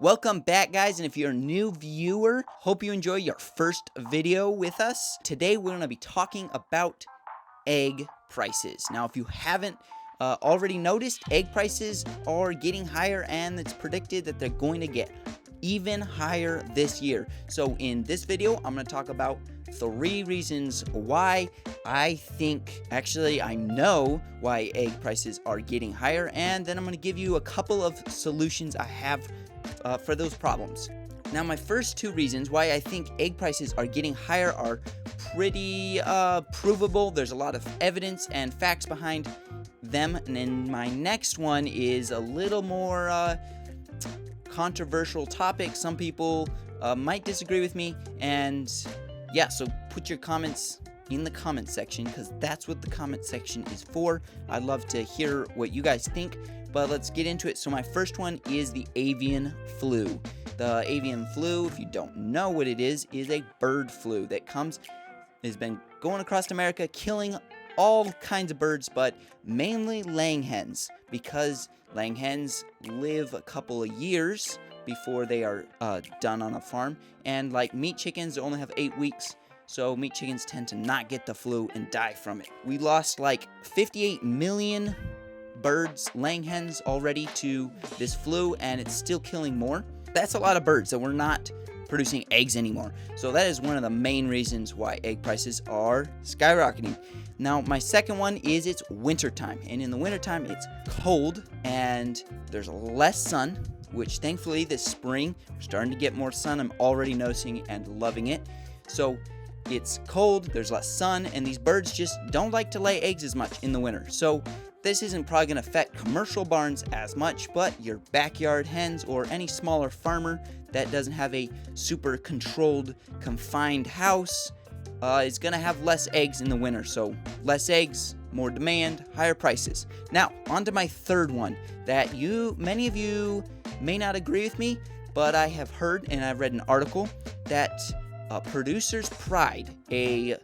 Welcome back, guys, and if you're a new viewer, hope you enjoy your first video with us. Today we're going to be talking about egg prices. Now, if you haven't already noticed, egg prices are getting higher, and it's predicted that they're going to get even higher this year. So in this video, I'm going to talk about 3 reasons why I know why egg prices are getting higher, and then I'm going to give you a couple of solutions I have for those problems. Now, my first 2 reasons why I think egg prices are getting higher are pretty provable. There's a lot of evidence and facts behind them. And then my next one is a little more controversial topic. Some people might disagree with me, and yeah, so put your comments in the comment section, because that's what the comment section is for. I'd love to hear what you guys think, but let's get into it. So my first one is the avian flu. The avian flu, if you don't know what it is a bird flu that has been going across America, killing all kinds of birds, but mainly laying hens, because laying hens live a couple of years before they are done on a farm, and like meat chickens only have 8 weeks. So meat chickens tend to not get the flu and die from it. We lost like 58 million birds, laying hens, already to this flu, and it's still killing more. That's a lot of birds that we're not producing eggs anymore. So that is one of the main reasons why egg prices are skyrocketing. Now, my second one is it's wintertime, and in the wintertime it's cold and there's less sun, which thankfully this spring we're starting to get more sun. I'm already noticing and loving it. So it's cold, there's less sun, and these birds just don't like to lay eggs as much in the winter. So this isn't probably going to affect commercial barns as much, but your backyard hens or any smaller farmer that doesn't have a super controlled, confined house is going to have less eggs in the winter. So less eggs, more demand, higher prices. Now, on to my third one that many of you may not agree with me, but I have heard and I've read an article that Producers Pride, a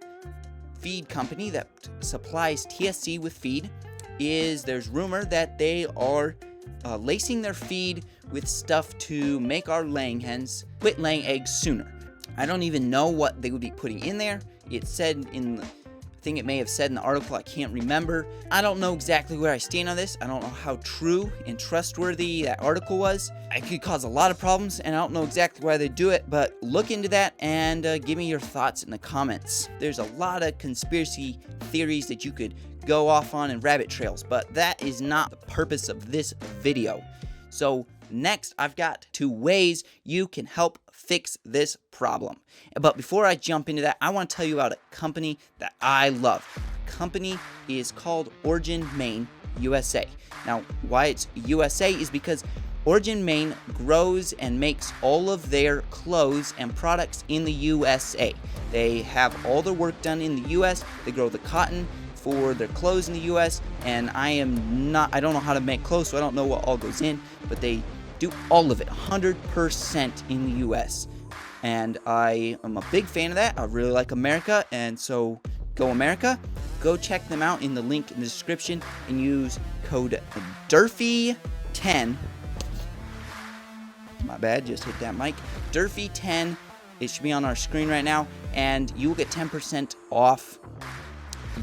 feed company that supplies TSC with feed, there's rumor that they are lacing their feed with stuff to make our laying hens quit laying eggs sooner. I don't even know what they would be putting in there. It said I think it may have said in the article, I can't remember. I don't know exactly where I stand on this. I don't know how true and trustworthy that article was. It could cause a lot of problems, and I don't know exactly why they do it, but look into that and give me your thoughts in the comments. There's a lot of conspiracy theories that you could go off on and rabbit trails, but that is not the purpose of this video. So next, I've got 2 ways you can help fix this problem. But before I jump into that, I want to tell you about a company that I love. The company is called Origin Maine USA. Now, why it's USA is because Origin Maine grows and makes all of their clothes and products in the USA. They have all their work done in the US. They grow the cotton for their clothes in the US, and I don't know how to make clothes, so I don't know what all goes in, but they do all of it 100% in the US, and I am a big fan of that. I really like America, and so go America. Go check them out in the link in the description and use code DURFY10. My bad, just hit that mic. DURFY10. It should be on our screen right now, and you will get 10% off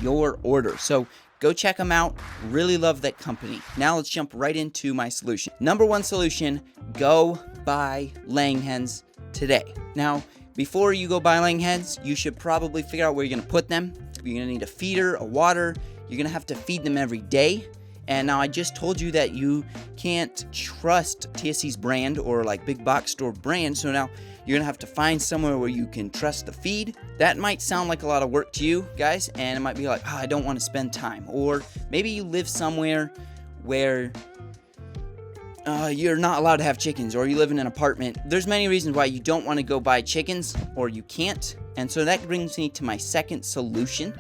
your order. So go check them out. Really love that company. Now let's jump right into my solution. Number 1 solution, go buy laying hens today. Now, before you go buy laying hens, you should probably figure out where you're going to put them. You're going to need a feeder, a water. You're going to have to feed them every day. And now I just told you that you can't trust TSC's brand or like big box store brand. So now you're going to have to find somewhere where you can trust the feed. That might sound like a lot of work to you guys, and it might be like, I don't want to spend time. Or maybe you live somewhere where you're not allowed to have chickens, or you live in an apartment. There's many reasons why you don't want to go buy chickens, or you can't. And so that brings me to my second solution.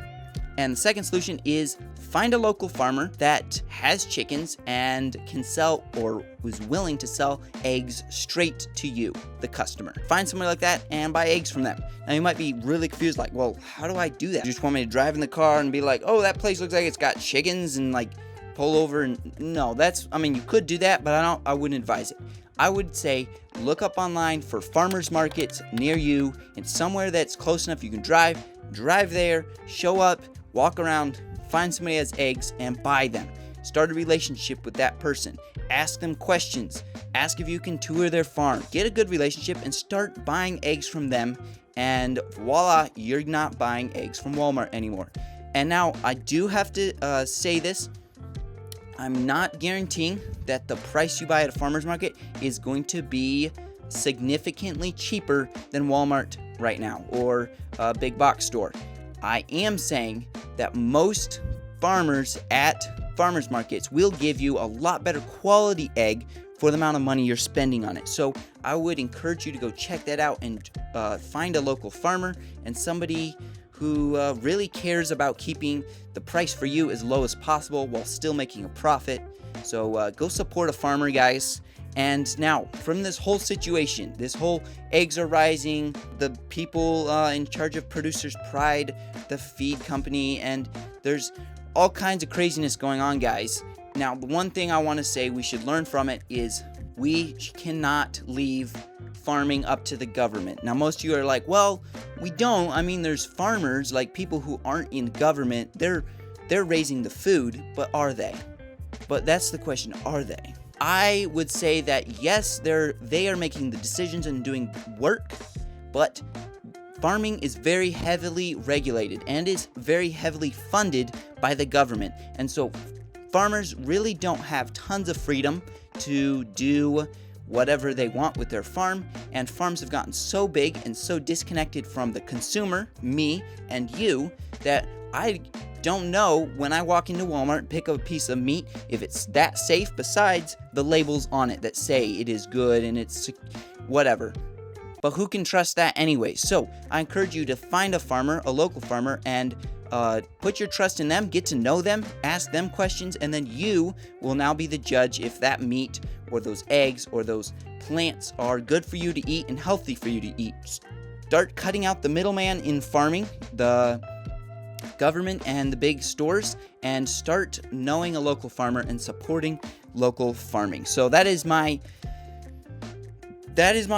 And the second solution is find a local farmer that has chickens and can sell or was willing to sell eggs straight to you, the customer. Find somebody like that and buy eggs from them. Now you might be really confused, like, well, how do I do that? You just want me to drive in the car and be like, oh, that place looks like it's got chickens and like pull over and no, I mean, you could do that, but I wouldn't advise it. I would say look up online for farmers markets near you and somewhere that's close enough you can drive there, show up, walk around, find somebody that has eggs and buy them. Start a relationship with that person. Ask them questions. Ask if you can tour their farm. Get a good relationship and start buying eggs from them, and voila, you're not buying eggs from Walmart anymore. And now I do have to say this. I'm not guaranteeing that the price you buy at a farmer's market is going to be significantly cheaper than Walmart right now or a big box store. I am saying that most farmers at farmers markets will give you a lot better quality egg for the amount of money you're spending on it. So I would encourage you to go check that out and find a local farmer and somebody who really cares about keeping the price for you as low as possible while still making a profit. So go support a farmer, guys. And now, from this whole situation, this whole eggs are rising, the people in charge of Producers Pride, the feed company, and there's all kinds of craziness going on, guys. Now, the one thing I want to say we should learn from it is we cannot leave farming up to the government. Now, most of you are like, well, we don't. I mean, there's farmers, like people who aren't in government, they're raising the food, but are they? But that's the question, are they? I would say that yes, they are making the decisions and doing work, but farming is very heavily regulated and is very heavily funded by the government. And so farmers really don't have tons of freedom to do whatever they want with their farm, and farms have gotten so big and so disconnected from the consumer, me and you, that I don't know when I walk into Walmart and pick up a piece of meat if it's that safe besides the labels on it that say it is good and it's whatever. But who can trust that anyway? So I encourage you to find a farmer, a local farmer, and put your trust in them, get to know them, ask them questions, and then you will now be the judge if that meat or those eggs or those plants are good for you to eat and healthy for you to eat. Start cutting out the middleman in farming, the government and the big stores, and start knowing a local farmer and supporting local farming. So that is my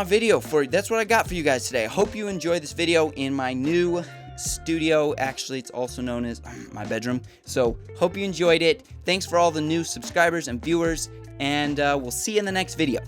video for you. That's what I got for you guys today. I hope you enjoyed this video in my new studio. Actually, it's also known as my bedroom. So hope you enjoyed it. Thanks for all the new subscribers and viewers, and we'll see you in the next video.